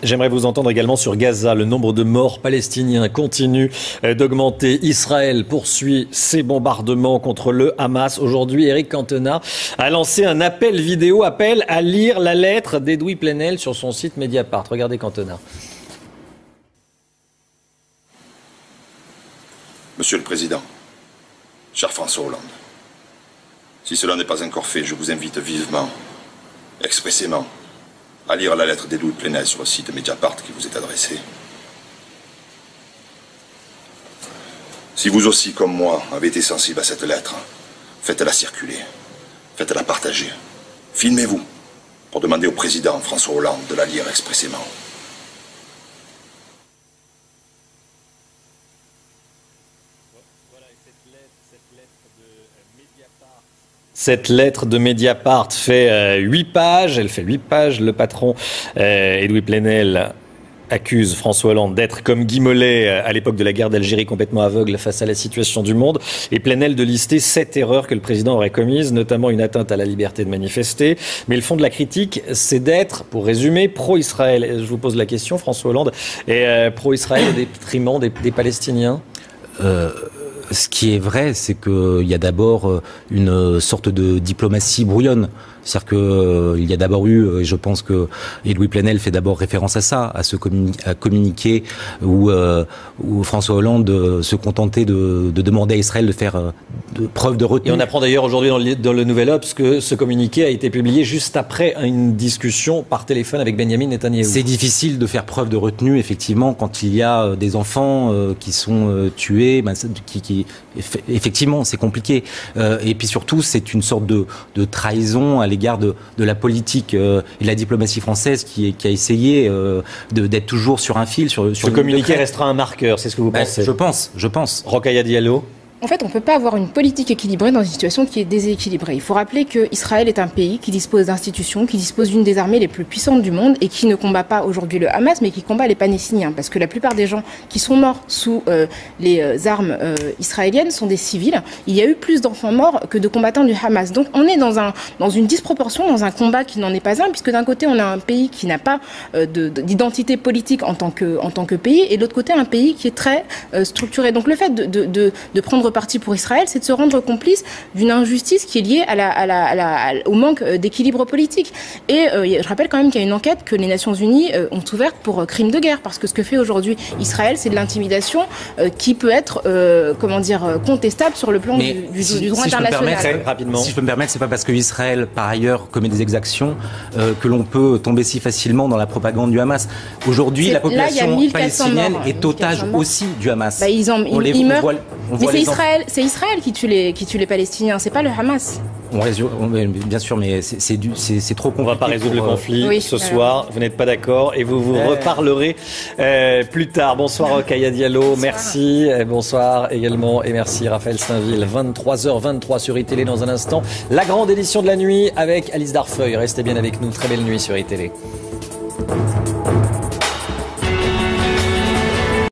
J'aimerais vous entendre également sur Gaza. Le nombre de morts palestiniens continue d'augmenter. Israël poursuit ses bombardements contre le Hamas. Aujourd'hui, Éric Cantona a lancé un appel vidéo, appel à lire la lettre d'Edoui Plenel sur son site Mediapart. Regardez Cantona. Monsieur le Président, cher François Hollande, si cela n'est pas encore fait, je vous invite vivement, expressément, à lire la lettre d'Edoui Plenel sur le site Mediapart qui vous est adressée. Si vous aussi, comme moi, avez été sensible à cette lettre, faites-la circuler, faites-la partager. Filmez-vous pour demander au président François Hollande de la lire expressément. Cette lettre de Mediapart fait 8 pages. Elle fait 8 pages. Le patron Edoui Plenel accuse François Hollande d'être comme Guy Mollet à l'époque de la guerre d'Algérie, complètement aveugle face à la situation du monde. Et Plenel de lister 7 erreurs que le président aurait commises, notamment une atteinte à la liberté de manifester. Mais le fond de la critique, c'est d'être, pour résumer, pro-Israël. Je vous pose la question, François Hollande est pro-Israël au détriment des Palestiniens Ce qui est vrai, c'est qu'il y a d'abord une sorte de diplomatie brouillonne. C'est-à-dire qu'il y a d'abord eu, et je pense que Edoui Plenel fait d'abord référence à ça, à ce communiqué où François Hollande se contentait de demander à Israël de faire preuve de retenue. Et on apprend d'ailleurs aujourd'hui dans le Nouvel Obs que ce communiqué a été publié juste après une discussion par téléphone avec Benjamin Netanyahou. C'est difficile de faire preuve de retenue, effectivement, quand il y a des enfants qui sont tués. Effectivement, c'est compliqué. Et puis surtout, c'est une sorte de trahison à l'égard de la politique et de la diplomatie française qui a essayé d'être toujours sur un fil. Ce communiqué restera un marqueur, c'est ce que vous pensez? Je pense. Rokhaya Diallo. En fait, on ne peut pas avoir une politique équilibrée dans une situation qui est déséquilibrée. Il faut rappeler qu'Israël est un pays qui dispose d'institutions, qui dispose d'une des armées les plus puissantes du monde et qui ne combat pas aujourd'hui le Hamas, mais qui combat les Palestiniens. Parce que la plupart des gens qui sont morts sous les armes israéliennes sont des civils. Il y a eu plus d'enfants morts que de combattants du Hamas. Donc on est dans une disproportion, dans un combat qui n'en est pas un, puisque d'un côté on a un pays qui n'a pas d'identité politique en tant que pays, et de l'autre côté un pays qui est très structuré. Donc le fait de prendre parti pour Israël, c'est de se rendre complice d'une injustice qui est liée au manque d'équilibre politique. Et je rappelle quand même qu'il y a une enquête que les Nations Unies ont ouverte pour crimes de guerre, parce que ce que fait aujourd'hui Israël, c'est de l'intimidation qui peut être, contestable sur le plan du droit international. Rapidement. Si je peux me permettre, c'est pas parce que Israël, par ailleurs, commet des exactions que l'on peut tomber si facilement dans la propagande du Hamas. Aujourd'hui, la population palestinienne est otage aussi du Hamas. Ils meurent. Mais c'est Israël qui tue les Palestiniens, c'est pas le Hamas. Bien sûr, mais c'est trop compliqué. On ne va pas résoudre le conflit ce soir, vous n'êtes pas d'accord et vous vous reparlerez plus tard. Bonsoir Rokhaya Diallo, bonsoir. Merci. Bonsoir également et merci Raphaël Stainville. 23h23 sur iTélé dans un instant. La grande édition de la nuit avec Alice Darfeuille. Restez bien avec nous, très belle nuit sur iTélé.